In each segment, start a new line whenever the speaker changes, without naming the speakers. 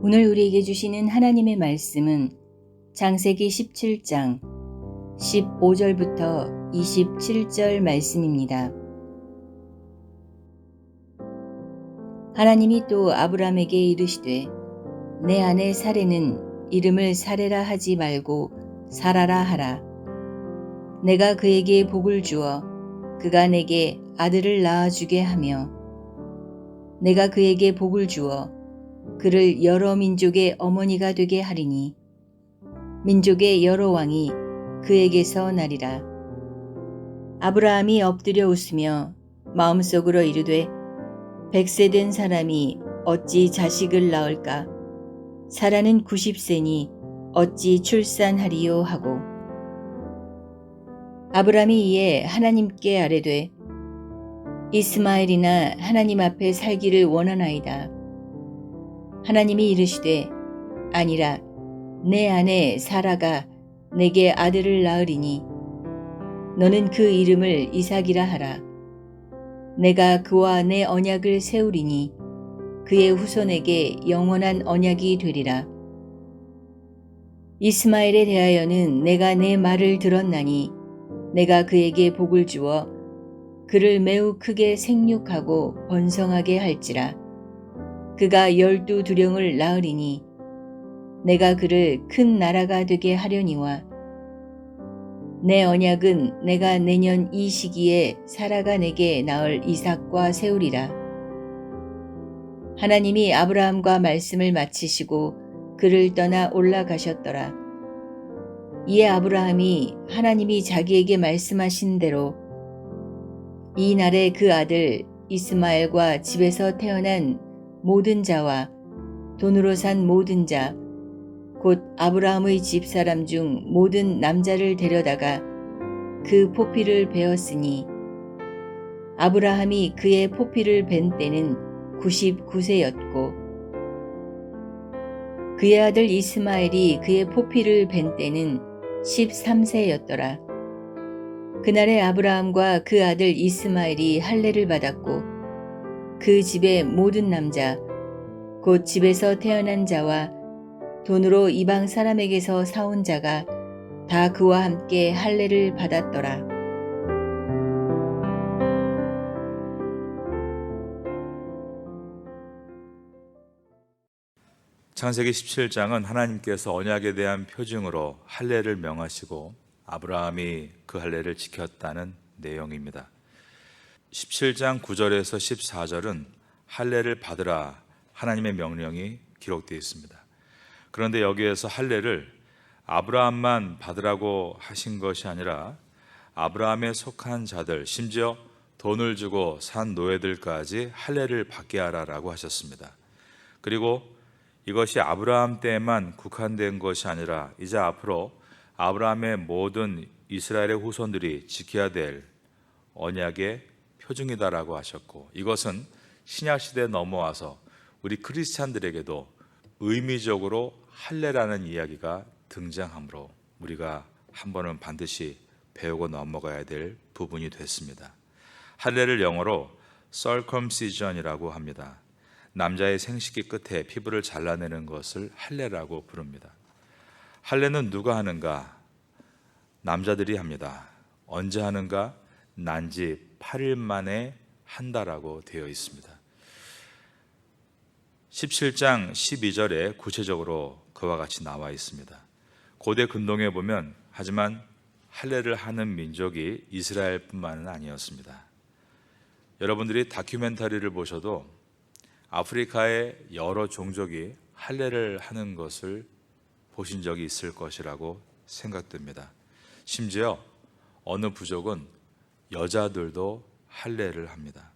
오늘 우리에게 주시는 하나님의 말씀은 창세기 17장 15절부터 27절 말씀입니다. 하나님이 또 아브람에게 이르시되 내 아내 사레는 이름을 사레라 하지 말고 사라라 하라. 내가 그에게 복을 주어 그가 내게 아들을 낳아주게 하며 내가 그에게 복을 주어 그를 여러 민족의 어머니가 되게 하리니 민족의 여러 왕이 그에게서 나리라. 아브라함이 엎드려 웃으며 마음속으로 이르되 100세 된 사람이 어찌 자식을 낳을까? 사라는 90세니 어찌 출산하리요 하고 아브라함이 이에 하나님께 아뢰되 이스마엘이나 하나님 앞에 살기를 원하나이다. 하나님이 이르시되 아니라 내 아내 사라가 내게 아들을 낳으리니 너는 그 이름을 이삭이라 하라. 내가 그와 내 언약을 세우리니 그의 후손에게 영원한 언약이 되리라. 이스마엘에 대하여는 내가 내 말을 들었나니 내가 그에게 복을 주어 그를 매우 크게 생육하고 번성하게 할지라. 그가 12두령을 낳으리니 내가 그를 큰 나라가 되게 하려니와 내 언약은 내가 내년 이 시기에 사라가 내게 낳을 이삭과 세우리라. 하나님이 아브라함과 말씀을 마치시고 그를 떠나 올라가셨더라. 이에 아브라함이 하나님이 자기에게 말씀하신 대로 이 날에 그 아들 이스마엘과 집에서 태어난 모든 자와 돈으로 산 모든 자 곧 아브라함의 집사람 중 모든 남자를 데려다가 그 포피를 베었으니 아브라함이 그의 포피를 벤 때는 99세였고 그의 아들 이스마엘이 그의 포피를 벤 때는 13세였더라. 그날에 아브라함과 그 아들 이스마엘이 할례를 받았고 그 집의 모든 남자 곧 집에서 태어난 자와 돈으로 이방 사람에게서 사온 자가 다 그와 함께 할례를 받았더라.
창세기 17장은 하나님께서 언약에 대한 표징으로 할례를 명하시고 아브라함이 그 할례를 지켰다는 내용입니다. 17장 9절에서 14절은 할례를 받으라 하나님의 명령이 기록되어 있습니다. 그런데 여기에서 할례를 아브라함만 받으라고 하신 것이 아니라 아브라함에 속한 자들, 심지어 돈을 주고 산 노예들까지 할례를 받게 하라라고 하셨습니다. 그리고 이것이 아브라함 때에만 국한된 것이 아니라 이제 앞으로 아브라함의 모든 이스라엘의 후손들이 지켜야 될 언약의 표징이다라고 하셨고, 이것은 신약시대에 넘어와서 우리 크리스찬들에게도 의미적으로 할례라는 이야기가 등장하므로 우리가 한 번은 반드시 배우고 넘어가야 될 부분이 됐습니다. 할례를 영어로 circumcision이라고 합니다. 남자의 생식기 끝에 피부를 잘라내는 것을 할례라고 부릅니다. 할례는 누가 하는가? 남자들이 합니다. 언제 하는가? 난지 8일 만에 한다라고 되어 있습니다. 17장 12절에 구체적으로 그와 같이 나와 있습니다. 고대 근동에 보면 하지만 할례를 하는 민족이 이스라엘뿐만은 아니었습니다. 여러분들이 다큐멘터리를 보셔도 아프리카의 여러 종족이 할례를 하는 것을 보신 적이 있을 것이라고 생각됩니다. 심지어 어느 부족은 여자들도 할례를 합니다.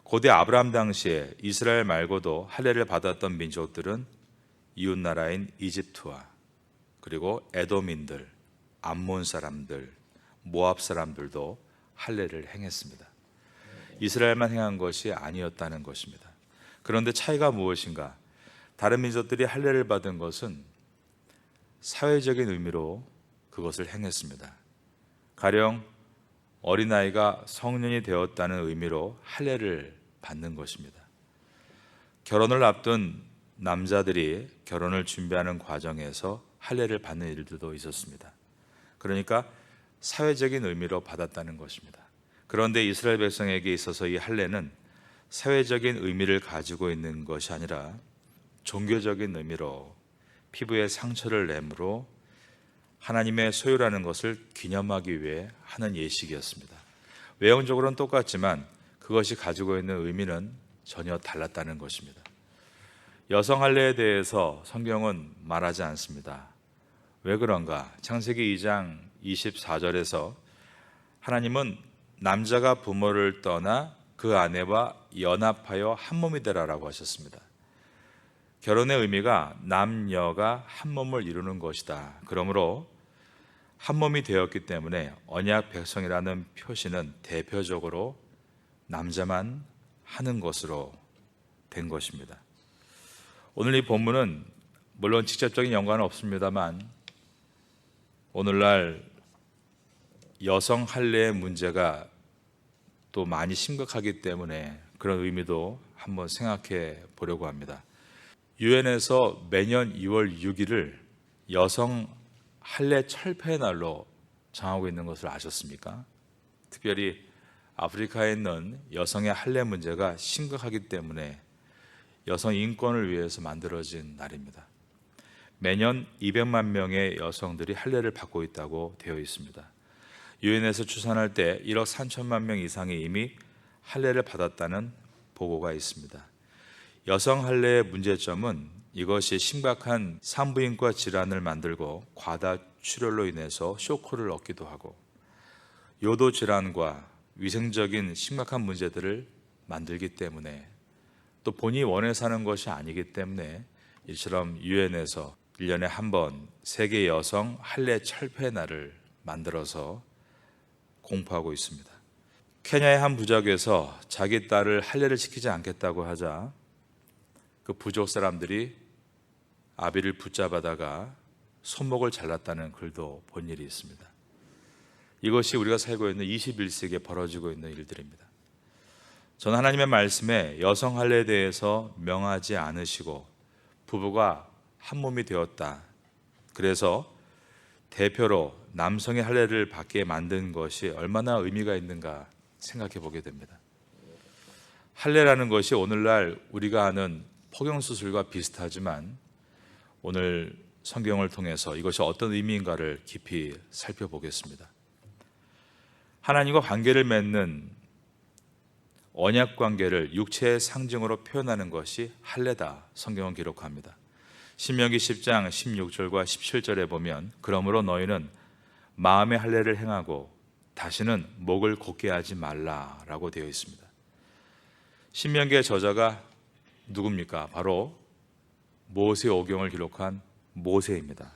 고대 아브라함 당시에 이스라엘 말고도 할례를 받았던 민족들은 이웃나라인 이집트와 그리고 에돔인들, 암몬 사람들, 모압 사람들도 할례를 행했습니다. 이스라엘만 행한 것이 아니었다는 것입니다. 그런데 차이가 무엇인가? 다른 민족들이 할례를 받은 것은 사회적인 의미로 그것을 행했습니다. 가령 어린아이가 성년이 되었다는 의미로 할례를 받는 것입니다. 결혼을 앞둔 남자들이 결혼을 준비하는 과정에서 할례를 받는 일들도 있었습니다. 그러니까 사회적인 의미로 받았다는 것입니다. 그런데 이스라엘 백성에게 있어서 이 할례는 사회적인 의미를 가지고 있는 것이 아니라 종교적인 의미로 피부에 상처를 내므로 하나님의 소유라는 것을 기념하기 위해 하는 예식이었습니다. 외형적으로는 똑같지만 그것이 가지고 있는 의미는 전혀 달랐다는 것입니다. 여성 할례에 대해서 성경은 말하지 않습니다. 왜 그런가? 창세기 2장 24절에서 하나님은 남자가 부모를 떠나 그 아내와 연합하여 한 몸이 되라라고 하셨습니다. 결혼의 의미가 남녀가 한 몸을 이루는 것이다. 그러므로 한 몸이 되었기 때문에 언약 백성이라는 표시는 대표적으로 남자만 하는 것으로 된 것입니다. 오늘 이 본문은 물론 직접적인 연관은 없습니다만 오늘날 여성 할례의 문제가 또 많이 심각하기 때문에 그런 의미도 한번 생각해 보려고 합니다. 유엔에서 매년 2월 6일을 여성 할례 철폐의 날로 정하고 있는 것을 아셨습니까? 특별히 아프리카에 있는 여성의 할례 문제가 심각하기 때문에 여성 인권을 위해서 만들어진 날입니다. 매년 200만 명의 여성들이 할례를 받고 있다고 되어 있습니다. 유엔에서 추산할 때 1억 3천만 명 이상이 이미 할례를 받았다는 보고가 있습니다. 여성 할례의 문제점은 이것이 심각한 산부인과 질환을 만들고 과다 출혈로 인해서 쇼크를 얻기도 하고 요도 질환과 위생적인 심각한 문제들을 만들기 때문에 또 본인이 원해서 하는 것이 아니기 때문에 이처럼 유엔에서 1년에 한 번 세계 여성 할례 철폐 날을 만들어서 공포하고 있습니다. 케냐의 한 부족에서 자기 딸을 할례를 지키지 않겠다고 하자 그 부족 사람들이 아비를 붙잡아다가 손목을 잘랐다는 글도 본 일이 있습니다. 이것이 우리가 살고 있는 21세기에 벌어지고 있는 일들입니다. 저는 하나님의 말씀에 여성 할례에 대해서 명하지 않으시고 부부가 한 몸이 되었다. 그래서 대표로 남성의 할례를 받게 만든 것이 얼마나 의미가 있는가 생각해 보게 됩니다. 할례라는 것이 오늘날 우리가 하는 포경수술과 비슷하지만 오늘 성경을 통해서 이것이 어떤 의미인가를 깊이 살펴보겠습니다. 하나님과 관계를 맺는 언약 관계를 육체의 상징으로 표현하는 것이 할례다. 성경은 기록합니다. 신명기 10장 16절과 17절에 보면 그러므로 너희는 마음의 할례를 행하고 다시는 목을 곧게 하지 말라라고 되어 있습니다. 신명기의 저자가 누굽니까? 바로 모세 오경을 기록한 모세입니다.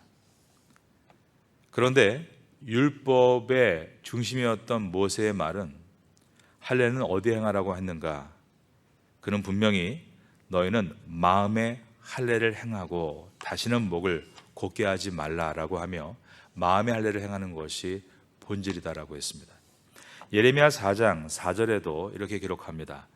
그런데 율법의 중심이었던 모세의 말은 할례는 어디에 행하라고 했는가? 그는 분명히 너희는 마음의 할례를 행하고 다시는 목을 곧게 하지 말라라고 하며 마음의 할례를 행하는 것이 본질이다라고 했습니다. 예레미야 4장 4절에도 이렇게 기록합니다.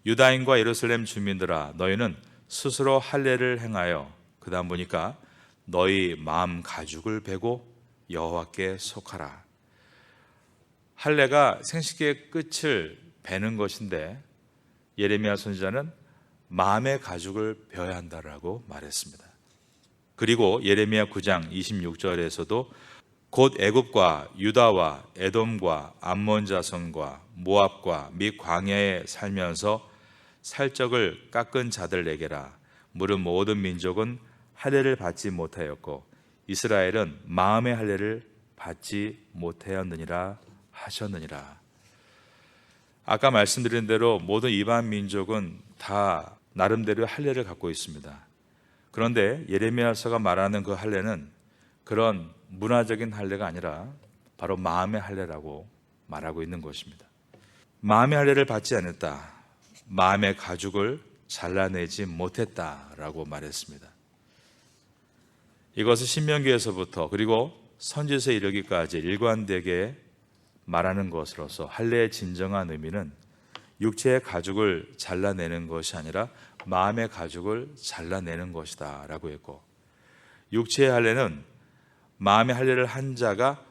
유다인과 예루살렘 주민들아 너희는 스스로 할례를 행하여 그 다음 보니까 너희 마음 가죽을 베고 여호와께 속하라. 할례가 생식기의 끝을 베는 것인데 예레미야 선지자는 마음의 가죽을 베어야 한다라고 말했습니다. 그리고 예레미야 9장 26절에서도 곧 애굽과 유다와 에돔과 암몬 자손과 모압과 및 광야에 살면서 살적을 깎은 자들에게라. 무릇 모든 민족은 할례를 받지 못하였고 이스라엘은 마음의 할례를 받지 못하였느니라 하셨느니라. 아까 말씀드린 대로 모든 이방 민족은 다 나름대로 할례를 갖고 있습니다. 그런데 예레미야서가 말하는 그 할례는 그런 문화적인 할례가 아니라 바로 마음의 할례라고 말하고 있는 것입니다. 마음의 할례를 받지 않았다. 마음의 가죽을 잘라내지 못했다라고 말했습니다. 이것은 신명기에서부터 그리고 선지서에 이르기까지 일관되게 말하는 것으로서 할례의 진정한 의미는 육체의 가죽을 잘라내는 것이 아니라 마음의 가죽을 잘라내는 것이다 라고 했고, 육체의 할례는 마음의 할례를 한 자가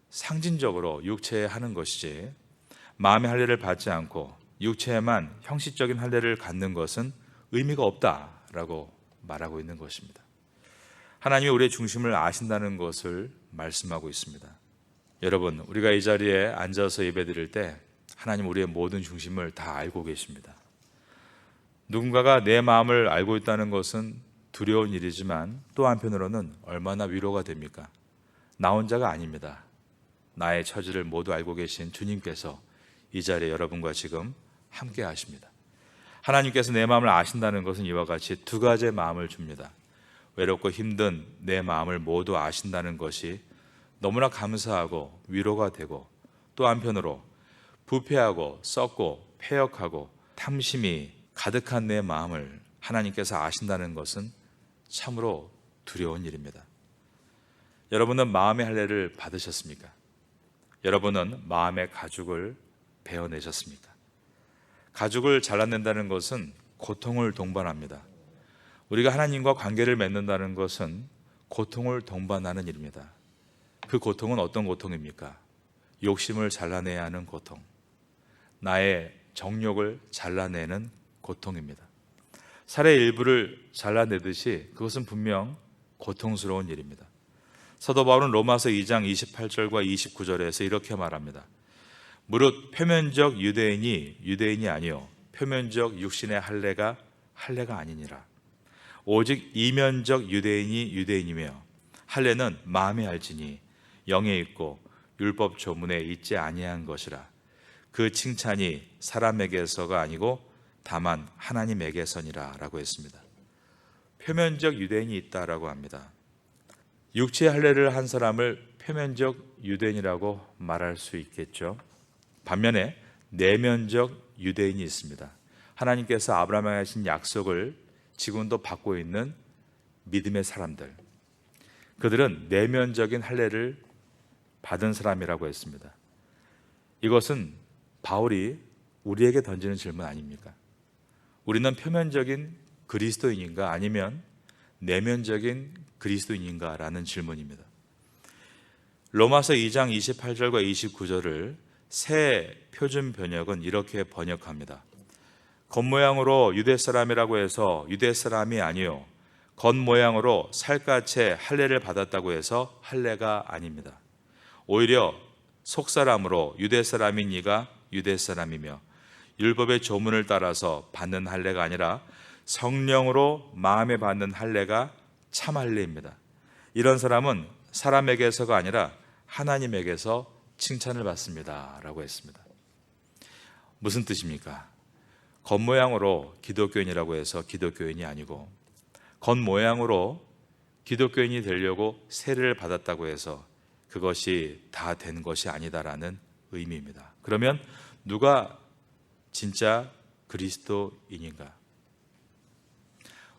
상징적으로 육체에 하는 것이지, 마음의 할례를 받지 않고 육체에만 형식적인 할례를 갖는 것은 의미가 없다라고 말하고 있는 것입니다. 하나님이 우리의 중심을 아신다는 것을 말씀하고 있습니다. 여러분, 우리가 이 자리에 앉아서 예배드릴 때 하나님 우리의 모든 중심을 다 알고 계십니다. 누군가가 내 마음을 알고 있다는 것은 두려운 일이지만 또 한편으로는 얼마나 위로가 됩니까? 나 혼자가 아닙니다. 나의 처지를 모두 알고 계신 주님께서 이 자리에 여러분과 지금 함께 하십니다. 하나님께서 내 마음을 아신다는 것은 이와 같이 두 가지의 마음을 줍니다. 외롭고 힘든 내 마음을 모두 아신다는 것이 너무나 감사하고 위로가 되고, 또 한편으로 부패하고 썩고 패역하고 탐심이 가득한 내 마음을 하나님께서 아신다는 것은 참으로 두려운 일입니다. 여러분은 마음의 할례를 받으셨습니까? 여러분은 마음의 가죽을 베어내셨습니까? 가죽을 잘라낸다는 것은 고통을 동반합니다. 우리가 하나님과 관계를 맺는다는 것은 고통을 동반하는 일입니다. 그 고통은 어떤 고통입니까? 욕심을 잘라내야 하는 고통, 나의 정욕을 잘라내는 고통입니다. 살의 일부를 잘라내듯이 그것은 분명 고통스러운 일입니다. 사도 바울은 로마서 2장 28절과 29절에서 이렇게 말합니다. 무릇 표면적 유대인이 유대인이 아니요 표면적 육신의 할례가 아니니라. 오직 이면적 유대인이 유대인이며 할례는 마음에 알지니 영에 있고 율법 조문에 있지 아니한 것이라. 그 칭찬이 사람에게서가 아니고 다만 하나님에게서니라 라고 했습니다. 표면적 유대인이 있다라고 합니다. 육체의 할례를 한 사람을 표면적 유대인이라고 말할 수 있겠죠. 반면에 내면적 유대인이 있습니다. 하나님께서 아브라함에게 하신 약속을 지금도 받고 있는 믿음의 사람들, 그들은 내면적인 할례를 받은 사람이라고 했습니다. 이것은 바울이 우리에게 던지는 질문 아닙니까? 우리는 표면적인 그리스도인인가 아니면 내면적인 그리스도인인가 라는 질문입니다. 로마서 2장 28절과 29절을 새 표준 번역은 이렇게 번역합니다. 겉모양으로 유대 사람이라고 해서 유대 사람이 아니요 겉모양으로 살갗에 할례를 받았다고 해서 할례가 아닙니다. 오히려 속사람으로 유대 사람인 이가 유대 사람이며 율법의 조문을 따라서 받는 할례가 아니라 성령으로 마음에 받는 할례가 참 할례입니다. 이런 사람은 사람에게서가 아니라 하나님에게서 칭찬을 받습니다 라고 했습니다. 무슨 뜻입니까? 겉모양으로 기독교인이라고 해서 기독교인이 아니고, 겉모양으로 기독교인이 되려고 세례를 받았다고 해서 그것이 다 된 것이 아니다라는 의미입니다. 그러면 누가 진짜 그리스도인인가?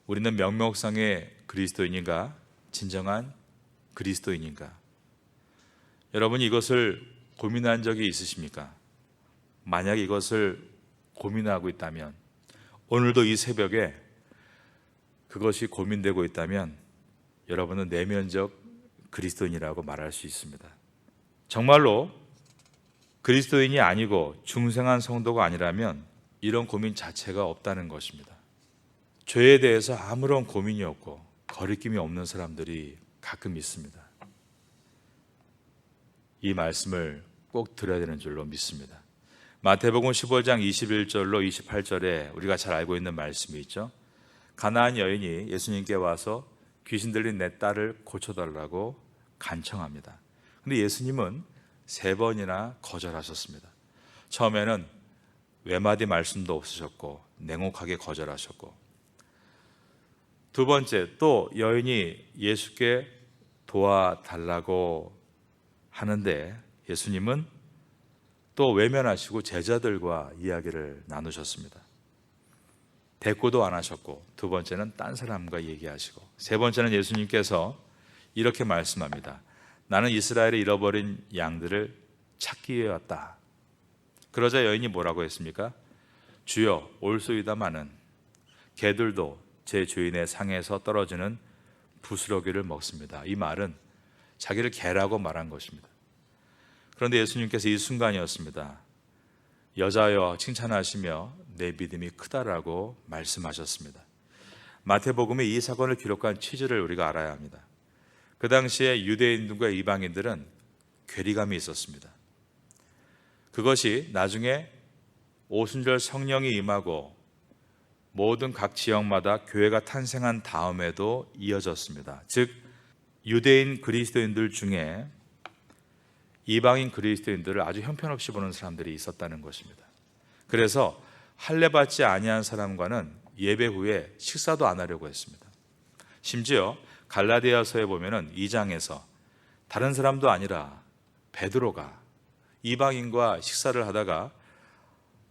우리는 명목상의 그리스도인인가? 진정한 그리스도인인가? 여러분이 이것을 고민한 적이 있으십니까? 만약 이것을 고민하고 있다면, 오늘도 이 새벽에 그것이 고민되고 있다면 여러분은 내면적 그리스도인이라고 말할 수 있습니다. 정말로 그리스도인이 아니고 중생한 성도가 아니라면 이런 고민 자체가 없다는 것입니다. 죄에 대해서 아무런 고민이 없고 거리낌이 없는 사람들이 가끔 있습니다. 이 말씀을 꼭 들어야 되는 줄로 믿습니다. 마태복음 15장 21절로 28절에 우리가 잘 알고 있는 말씀이 있죠. 가나안 여인이 예수님께 와서 귀신 들린 내 딸을 고쳐달라고 간청합니다. 그런데 예수님은 3번이나 거절하셨습니다. 처음에는 외마디 말씀도 없으셨고 냉혹하게 거절하셨고, 두 번째 또 여인이 예수께 도와달라고 하는데 예수님은 또 외면하시고 제자들과 이야기를 나누셨습니다. 대꾸도 안 하셨고, 두 번째는 딴 사람과 얘기하시고, 세 번째는 예수님께서 이렇게 말씀합니다. 나는 이스라엘에 잃어버린 양들을 찾기 위해 왔다. 그러자 여인이 뭐라고 했습니까? 주여 올소이다마는 개들도 제 주인의 상에서 떨어지는 부스러기를 먹습니다. 이 말은 자기를 개라고 말한 것입니다. 그런데 예수님께서 이 순간이었습니다. 여자여 칭찬하시며 내 믿음이 크다라고 말씀하셨습니다. 마태복음에 이 사건을 기록한 취지를 우리가 알아야 합니다. 그 당시에 유대인들과 이방인들은 괴리감이 있었습니다. 그것이 나중에 오순절 성령이 임하고 모든 각 지역마다 교회가 탄생한 다음에도 이어졌습니다. 즉 유대인 그리스도인들 중에 이방인 그리스도인들을 아주 형편없이 보는 사람들이 있었다는 것입니다. 그래서 할례받지 아니한 사람과는 예배 후에 식사도 안 하려고 했습니다. 심지어 갈라디아서에 보면은 2장에서 다른 사람도 아니라 베드로가 이방인과 식사를 하다가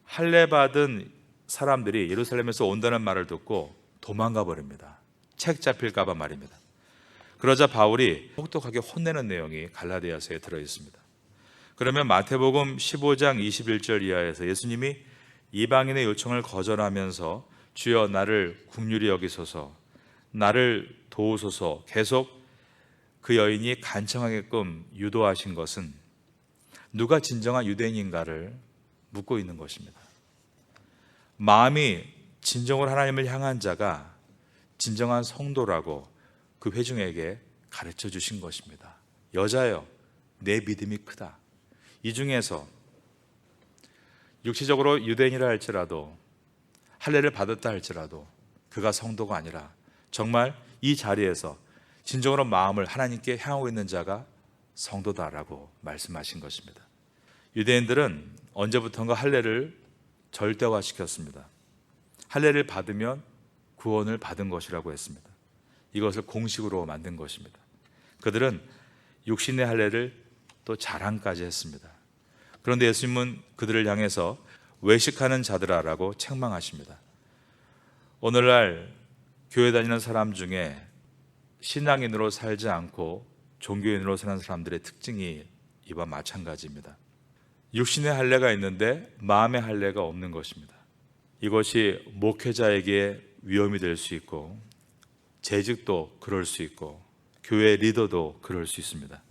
할례받은 사람들이 예루살렘에서 온다는 말을 듣고 도망가 버립니다. 책 잡힐까 봐 말입니다. 그러자 바울이 혹독하게 혼내는 내용이 갈라디아서에 들어 있습니다. 그러면 마태복음 15장 21절 이하에서 예수님이 이방인의 요청을 거절하면서 주여 나를 긍휼히 여기소서, 나를 도우소서 계속 그 여인이 간청하게끔 유도하신 것은 누가 진정한 유대인인가를 묻고 있는 것입니다. 마음이 진정으로 하나님을 향한 자가 진정한 성도라고 그 회중에게 가르쳐 주신 것입니다. 여자여 내 믿음이 크다. 이 중에서 육체적으로 유대인이라 할지라도 할례를 받았다 할지라도 그가 성도가 아니라 정말 이 자리에서 진정으로 마음을 하나님께 향하고 있는 자가 성도다라고 말씀하신 것입니다. 유대인들은 언제부턴가 할례를 절대화시켰습니다. 할례를 받으면 구원을 받은 것이라고 했습니다. 이것을 공식으로 만든 것입니다. 그들은 육신의 할례를 또 자랑까지 했습니다. 그런데 예수님은 그들을 향해서 외식하는 자들아라고 책망하십니다. 오늘날 교회 다니는 사람 중에 신앙인으로 살지 않고 종교인으로 사는 사람들의 특징이 이와 마찬가지입니다. 육신의 할례가 있는데 마음의 할례가 없는 것입니다. 이것이 목회자에게 위험이 될 수 있고 재직도 그럴 수 있고 교회 리더도 그럴 수 있습니다.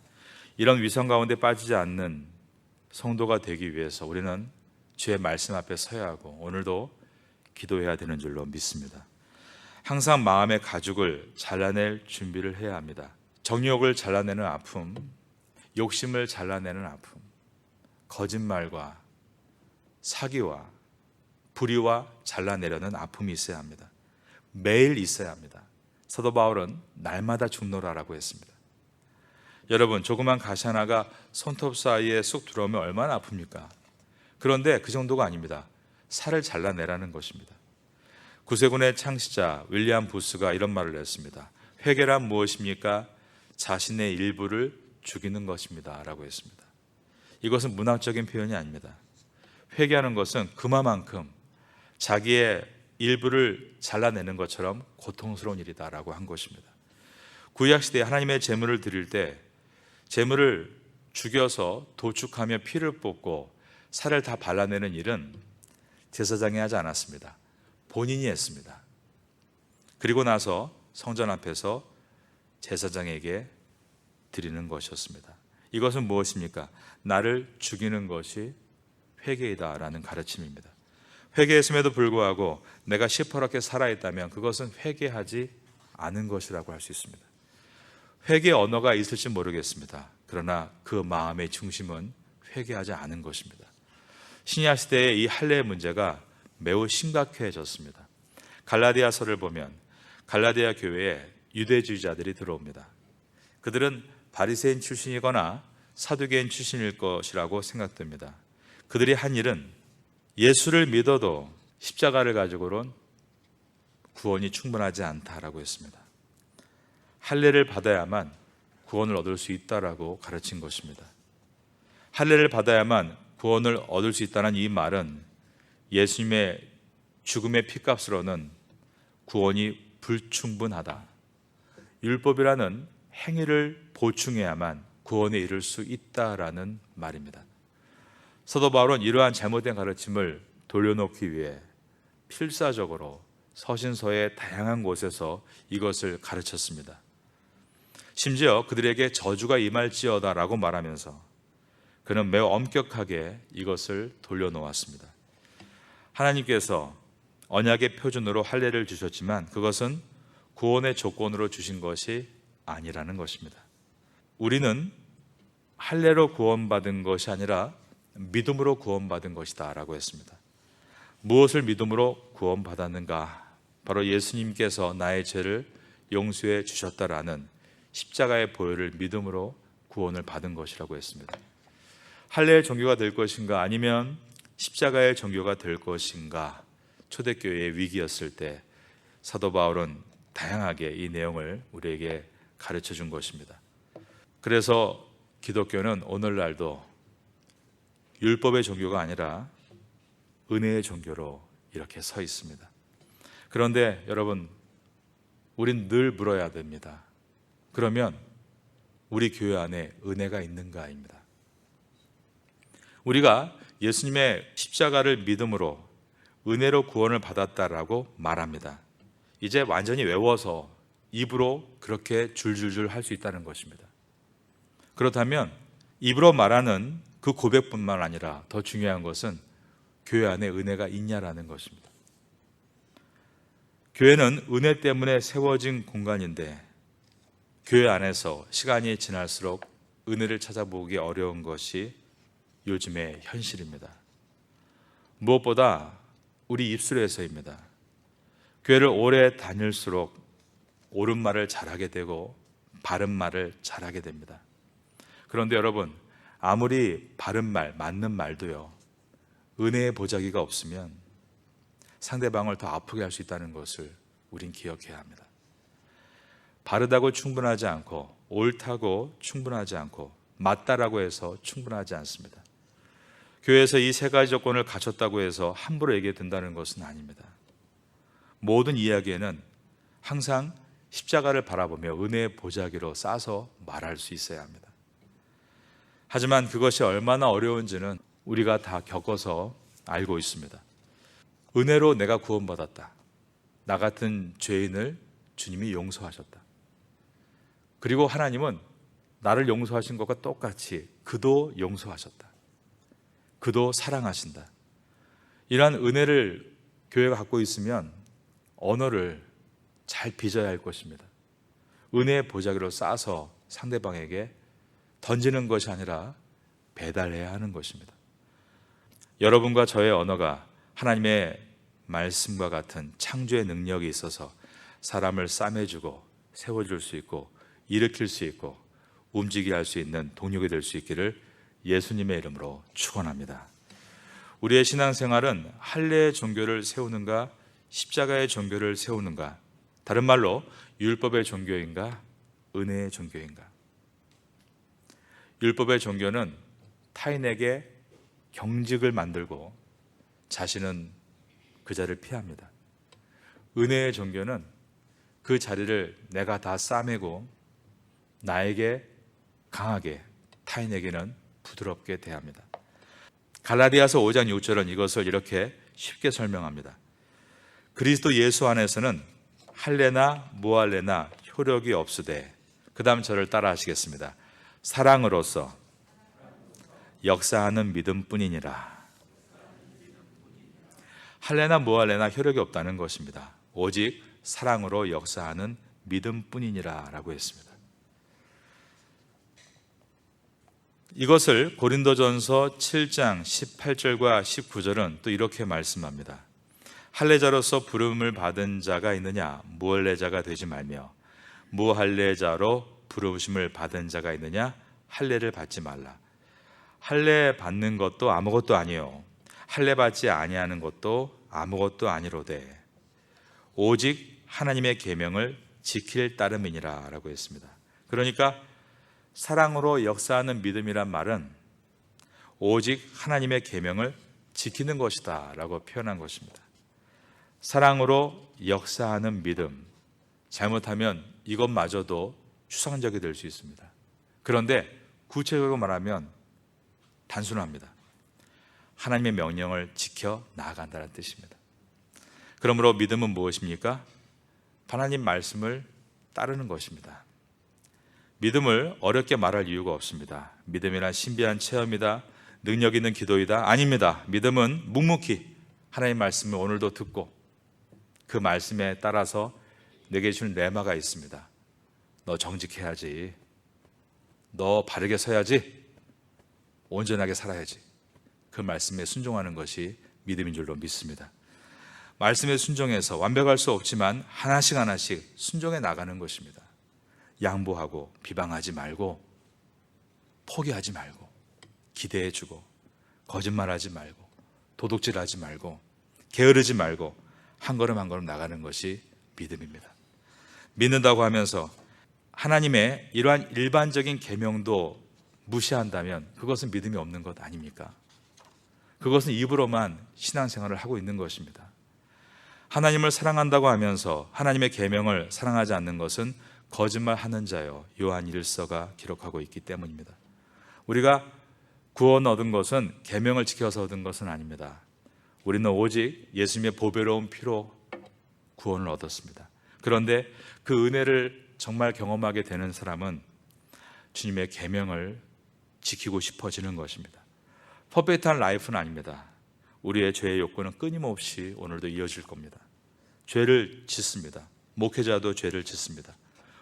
이런 위선 가운데 빠지지 않는 성도가 되기 위해서 우리는 주의 말씀 앞에 서야 하고 오늘도 기도해야 되는 줄로 믿습니다. 항상 마음의 가죽을 잘라낼 준비를 해야 합니다. 정욕을 잘라내는 아픔, 욕심을 잘라내는 아픔, 거짓말과 사기와 불의와 잘라내려는 아픔이 있어야 합니다. 매일 있어야 합니다. 사도 바울은 날마다 죽노라라고 했습니다. 여러분, 조그만 가시 하나가 손톱 사이에 쑥 들어오면 얼마나 아픕니까? 그런데 그 정도가 아닙니다. 살을 잘라내라는 것입니다. 구세군의 창시자 윌리엄 부스가 이런 말을 했습니다. 회개란 무엇입니까? 자신의 일부를 죽이는 것입니다 라고 했습니다. 이것은 문학적인 표현이 아닙니다. 회개하는 것은 그만큼 자기의 일부를 잘라내는 것처럼 고통스러운 일이다라고 한 것입니다. 구약시대에 하나님의 제물을 드릴 때 제물을 죽여서 도축하며 피를 뽑고 살을 다 발라내는 일은 제사장이 하지 않았습니다. 본인이 했습니다. 그리고 나서 성전 앞에서 제사장에게 드리는 것이었습니다. 이것은 무엇입니까? 나를 죽이는 것이 회개이다라는 가르침입니다. 회개했음에도 불구하고 내가 시퍼렇게 살아있다면 그것은 회개하지 않은 것이라고 할 수 있습니다. 회개 언어가 있을지 모르겠습니다. 그러나 그 마음의 중심은 회개하지 않은 것입니다. 신약 시대의 이 할례의 문제가 매우 심각해졌습니다. 갈라디아서를 보면 갈라디아 교회에 유대주의자들이 들어옵니다. 그들은 바리새인 출신이거나 사두개인 출신일 것이라고 생각됩니다. 그들이 한 일은 예수를 믿어도 십자가를 가지고는 구원이 충분하지 않다라고 했습니다. 할례를 받아야만 구원을 얻을 수 있다라고 가르친 것입니다. 할례를 받아야만 구원을 얻을 수 있다는 이 말은 예수님의 죽음의 피값으로는 구원이 불충분하다. 율법이라는 행위를 보충해야만 구원에 이를 수 있다라는 말입니다. 사도 바울은 이러한 잘못된 가르침을 돌려놓기 위해 필사적으로 서신서의 다양한 곳에서 이것을 가르쳤습니다. 심지어 그들에게 저주가 임할지어다라고 말하면서 그는 매우 엄격하게 이것을 돌려놓았습니다. 하나님께서 언약의 표준으로 할례를 주셨지만 그것은 구원의 조건으로 주신 것이 아니라는 것입니다. 우리는 할례로 구원받은 것이 아니라 믿음으로 구원받은 것이다 라고 했습니다. 무엇을 믿음으로 구원받았는가? 바로 예수님께서 나의 죄를 용서해 주셨다라는 십자가의 보혈을 믿음으로 구원을 받은 것이라고 했습니다. 할례의 종교가 될 것인가 아니면 십자가의 종교가 될 것인가? 초대교회의 위기였을 때 사도 바울은 다양하게 이 내용을 우리에게 가르쳐 준 것입니다. 그래서 기독교는 오늘날도 율법의 종교가 아니라 은혜의 종교로 이렇게 서 있습니다. 그런데 여러분, 우린 늘 물어야 됩니다. 그러면 우리 교회 안에 은혜가 있는가입니다. 우리가 예수님의 십자가를 믿음으로 은혜로 구원을 받았다라고 말합니다. 이제 완전히 외워서 입으로 그렇게 줄줄줄 할 수 있다는 것입니다. 그렇다면 입으로 말하는 그 고백뿐만 아니라 더 중요한 것은 교회 안에 은혜가 있냐라는 것입니다. 교회는 은혜 때문에 세워진 공간인데 교회 안에서 시간이 지날수록 은혜를 찾아보기 어려운 것이 요즘의 현실입니다. 무엇보다 우리 입술에서입니다. 교회를 오래 다닐수록 옳은 말을 잘하게 되고 바른 말을 잘하게 됩니다. 그런데 여러분, 아무리 바른 말, 맞는 말도요, 은혜의 보자기가 없으면 상대방을 더 아프게 할 수 있다는 것을 우린 기억해야 합니다. 바르다고 충분하지 않고 옳다고 충분하지 않고 맞다라고 해서 충분하지 않습니다. 교회에서 이 세 가지 조건을 갖췄다고 해서 함부로 얘기해 된다는 것은 아닙니다. 모든 이야기에는 항상 십자가를 바라보며 은혜의 보자기로 싸서 말할 수 있어야 합니다. 하지만 그것이 얼마나 어려운지는 우리가 다 겪어서 알고 있습니다. 은혜로 내가 구원받았다. 나 같은 죄인을 주님이 용서하셨다. 그리고 하나님은 나를 용서하신 것과 똑같이 그도 용서하셨다. 그도 사랑하신다. 이러한 은혜를 교회가 갖고 있으면 언어를 잘 빚어야 할 것입니다. 은혜의 보자기로 싸서 상대방에게 던지는 것이 아니라 배달해야 하는 것입니다. 여러분과 저의 언어가 하나님의 말씀과 같은 창조의 능력이 있어서 사람을 싸매주고 세워줄 수 있고 일으킬 수 있고 움직이게 할 수 있는 동력이 될 수 있기를 예수님의 이름으로 축원합니다. 우리의 신앙생활은 할례의 종교를 세우는가 십자가의 종교를 세우는가, 다른 말로 율법의 종교인가 은혜의 종교인가. 율법의 종교는 타인에게 경직을 만들고 자신은 그 자리를 피합니다. 은혜의 종교는 그 자리를 내가 다 싸매고 나에게 강하게, 타인에게는 부드럽게 대합니다. 갈라디아서 5장 6절은 이것을 이렇게 쉽게 설명합니다. 그리스도 예수 안에서는 할례나 무할례나 효력이 없으되, 그 다음 저를 따라 하시겠습니다. 사랑으로서 역사하는 믿음뿐이니라. 할례나 무할례나 효력이 없다는 것입니다. 오직 사랑으로 역사하는 믿음뿐이니라 라고 했습니다. 이것을 고린도전서 7장 18절과 19절은 또 이렇게 말씀합니다. 할례자로서 부름을 받은 자가 있느냐 무할례자가 되지 말며, 무할례자로 부르심을 받은 자가 있느냐 할례를 받지 말라. 할례 받는 것도 아무것도 아니요 할례 받지 아니하는 것도 아무것도 아니로되 오직 하나님의 계명을 지킬 따름이니라 라고 했습니다. 그러니까 사랑으로 역사하는 믿음이란 말은 오직 하나님의 계명을 지키는 것이다 라고 표현한 것입니다. 사랑으로 역사하는 믿음, 잘못하면 이것마저도 추상적이 될 수 있습니다. 그런데 구체적으로 말하면 단순합니다. 하나님의 명령을 지켜 나아간다는 뜻입니다. 그러므로 믿음은 무엇입니까? 하나님 말씀을 따르는 것입니다. 믿음을 어렵게 말할 이유가 없습니다. 믿음이란 신비한 체험이다, 능력 있는 기도이다. 아닙니다. 믿음은 묵묵히 하나님 말씀을 오늘도 듣고 그 말씀에 따라서 내게 주는 레마가 있습니다. 너 정직해야지, 너 바르게 서야지, 온전하게 살아야지. 그 말씀에 순종하는 것이 믿음인 줄로 믿습니다. 말씀에 순종해서 완벽할 수 없지만 하나씩 하나씩 순종해 나가는 것입니다. 양보하고 비방하지 말고, 포기하지 말고, 기대해주고, 거짓말하지 말고, 도둑질하지 말고, 게으르지 말고 한 걸음 한 걸음 나가는 것이 믿음입니다. 믿는다고 하면서 하나님의 이러한 일반적인 계명도 무시한다면 그것은 믿음이 없는 것 아닙니까? 그것은 입으로만 신앙생활을 하고 있는 것입니다. 하나님을 사랑한다고 하면서 하나님의 계명을 사랑하지 않는 것은 거짓말하는 자요, 요한 1서가 기록하고 있기 때문입니다. 우리가 구원 얻은 것은 계명을 지켜서 얻은 것은 아닙니다. 우리는 오직 예수님의 보배로운 피로 구원을 얻었습니다. 그런데 그 은혜를 정말 경험하게 되는 사람은 주님의 계명을 지키고 싶어지는 것입니다. 퍼펙트한 라이프는 아닙니다. 우리의 죄의 욕구는 끊임없이 오늘도 이어질 겁니다. 죄를 짓습니다. 목회자도 죄를 짓습니다.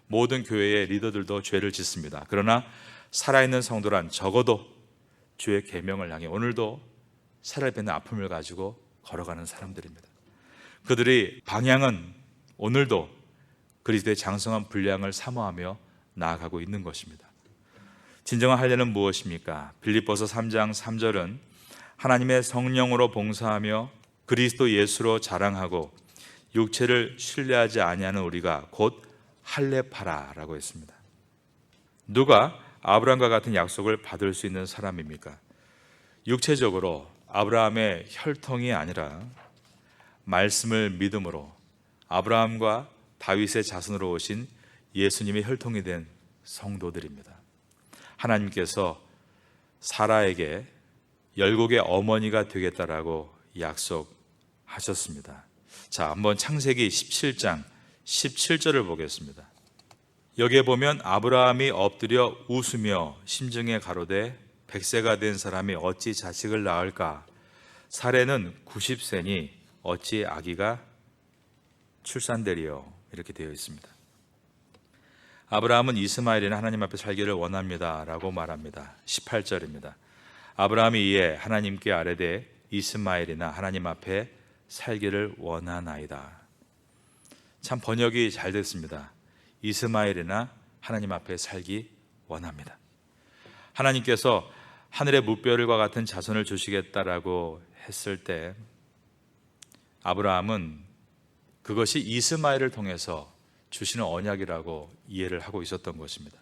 모든 교회의 리더들도 죄를 짓습니다. 그러나 살아있는 성도란 적어도 주의 계명을 향해 오늘도 살아있는 아픔을 가지고 걸어가는 사람들입니다. 그들의 방향은 오늘도 그리스도의 장성한 분량을 사모하며 나아가고 있는 것입니다. 진정한 할례는 무엇입니까? 빌립보서 3장 3절은 하나님의 성령으로 봉사하며 그리스도 예수로 자랑하고 육체를 신뢰하지 아니하는 우리가 곧 할례파라라고 했습니다. 누가 아브라함과 같은 약속을 받을 수 있는 사람입니까? 육체적으로 아브라함의 혈통이 아니라 말씀을 믿음으로 아브라함과 다윗의 자손으로 오신 예수님의 혈통이 된 성도들입니다. 하나님께서 사라에게 열국의 어머니가 되겠다라고 약속하셨습니다. 자, 한번 창세기 17장 17절을 보겠습니다. 여기에 보면 아브라함이 엎드려 웃으며 심중에 가로되 100세가 된 사람이 어찌 자식을 낳을까? 사례는 90세니 어찌 아기가 출산되리요? 이렇게 되어 있습니다. 아브라함은 이스마엘이나 하나님 앞에 살기를 원합니다 라고 말합니다. 18절입니다. 아브라함이 이에 하나님께 아뢰되 이스마엘이나 하나님 앞에 살기를 원하나이다. 참 번역이 잘 됐습니다. 이스마엘이나 하나님 앞에 살기 원합니다. 하나님께서 하늘의 무별과 같은 자손을 주시겠다라고 했을 때 아브라함은 그것이 이스마엘을 통해서 주시는 언약이라고 이해를 하고 있었던 것입니다.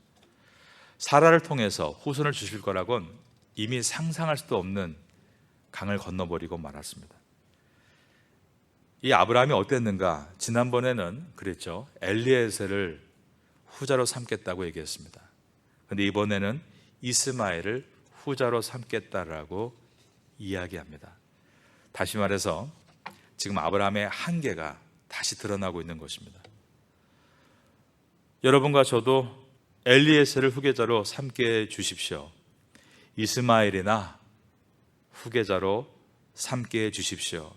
사라를 통해서 후손을 주실 거라고는 이미 상상할 수도 없는 강을 건너버리고 말았습니다. 이 아브라함이 어땠는가? 지난번에는 그랬죠. 엘리에셀을 후자로 삼겠다고 얘기했습니다. 그런데 이번에는 이스마엘을 후자로 삼겠다라고 이야기합니다. 다시 말해서 지금 아브라함의 한계가 다시 드러나고 있는 것입니다. 여러분과 저도 엘리에셀을 후계자로 삼게 주십시오. 이스마엘이나 후계자로 삼게 주십시오.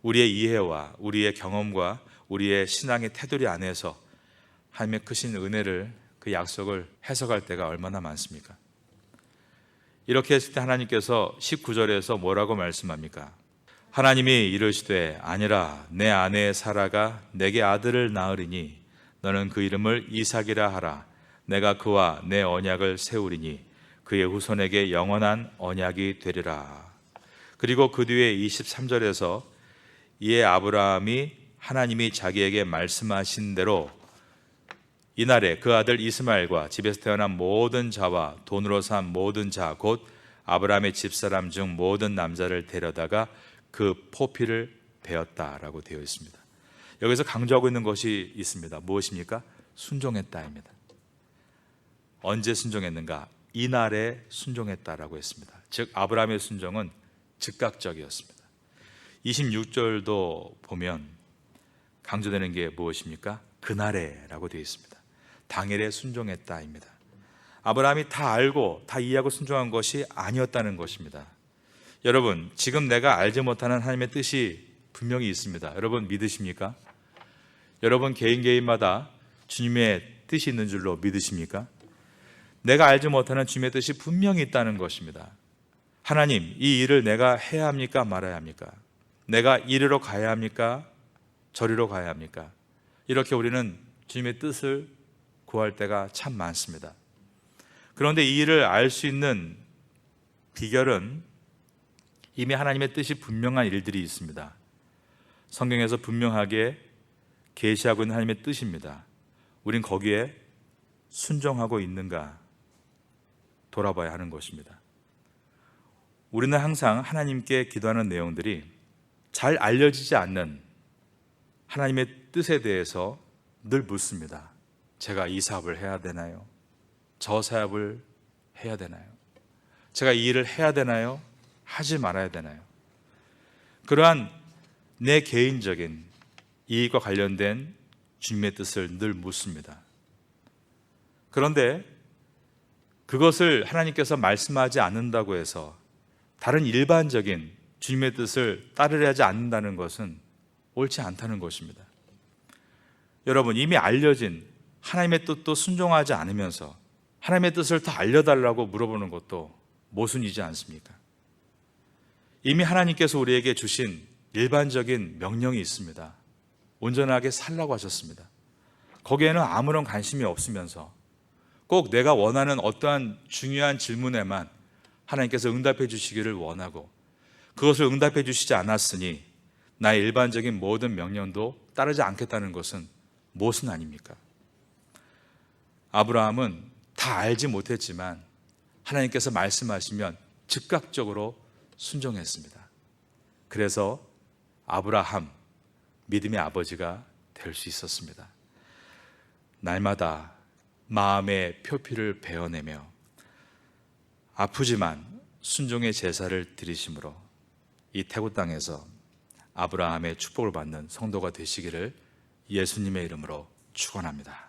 우리의 이해와 우리의 경험과 우리의 신앙의 테두리 안에서 하나님의 크신 은혜를, 그 약속을 해석할 때가 얼마나 많습니까? 이렇게 했을 때 하나님께서 19절에서 뭐라고 말씀합니까? 하나님이 이르시되 아니라 내 아내 사라가 내게 아들을 낳으리니 너는 그 이름을 이삭이라 하라. 내가 그와 내 언약을 세우리니 그의 후손에게 영원한 언약이 되리라. 그리고 그 뒤에 23절에서 이에 아브라함이 하나님이 자기에게 말씀하신 대로 이날에 그 아들 이스마엘과 집에서 태어난 모든 자와 돈으로 산 모든 자 곧 아브라함의 집사람 중 모든 남자를 데려다가 그 포피를 베었다라고 되어 있습니다. 여기서 강조하고 있는 것이 있습니다. 무엇입니까? 순종했다입니다. 언제 순종했는가? 이날에 순종했다라고 했습니다. 즉 아브라함의 순종은 즉각적이었습니다. 26절도 보면 강조되는 게 무엇입니까? 그날에라고 되어 있습니다. 당일에 순종했다입니다. 아브라함이 다 알고 다 이해하고 순종한 것이 아니었다는 것입니다. 여러분, 지금 내가 알지 못하는 하나님의 뜻이 분명히 있습니다. 여러분 믿으십니까? 여러분 개인마다 주님의 뜻이 있는 줄로 믿으십니까? 내가 알지 못하는 주님의 뜻이 분명히 있다는 것입니다. 하나님, 이 일을 내가 해야 합니까? 말아야 합니까? 내가 이리로 가야 합니까? 저리로 가야 합니까? 이렇게 우리는 주님의 뜻을 구할 때가 참 많습니다. 그런데 이 일을 알 수 있는 비결은 이미 하나님의 뜻이 분명한 일들이 있습니다. 성경에서 분명하게 계시하고 있는 하나님의 뜻입니다. 우린 거기에 순종하고 있는가 돌아봐야 하는 것입니다. 우리는 항상 하나님께 기도하는 내용들이 잘 알려지지 않는 하나님의 뜻에 대해서 늘 묻습니다. 제가 이 사업을 해야 되나요? 저 사업을 해야 되나요? 제가 이 일을 해야 되나요? 하지 말아야 되나요? 그러한 내 개인적인 이익과 관련된 주님의 뜻을 늘 묻습니다. 그런데 그것을 하나님께서 말씀하지 않는다고 해서 다른 일반적인 주님의 뜻을 따르려 하지 않는다는 것은 옳지 않다는 것입니다. 여러분, 이미 알려진 하나님의 뜻도 순종하지 않으면서 하나님의 뜻을 더 알려달라고 물어보는 것도 모순이지 않습니까? 이미 하나님께서 우리에게 주신 일반적인 명령이 있습니다. 온전하게 살라고 하셨습니다. 거기에는 아무런 관심이 없으면서 꼭 내가 원하는 어떠한 중요한 질문에만 하나님께서 응답해 주시기를 원하고 그것을 응답해 주시지 않았으니 나의 일반적인 모든 명령도 따르지 않겠다는 것은 모순 아닙니까? 아브라함은 다 알지 못했지만 하나님께서 말씀하시면 즉각적으로 순종했습니다. 그래서 아브라함, 믿음의 아버지가 될 수 있었습니다. 날마다 마음의 표피를 베어내며 아프지만 순종의 제사를 드리심으로 이 태국 땅에서 아브라함의 축복을 받는 성도가 되시기를 예수님의 이름으로 축원합니다.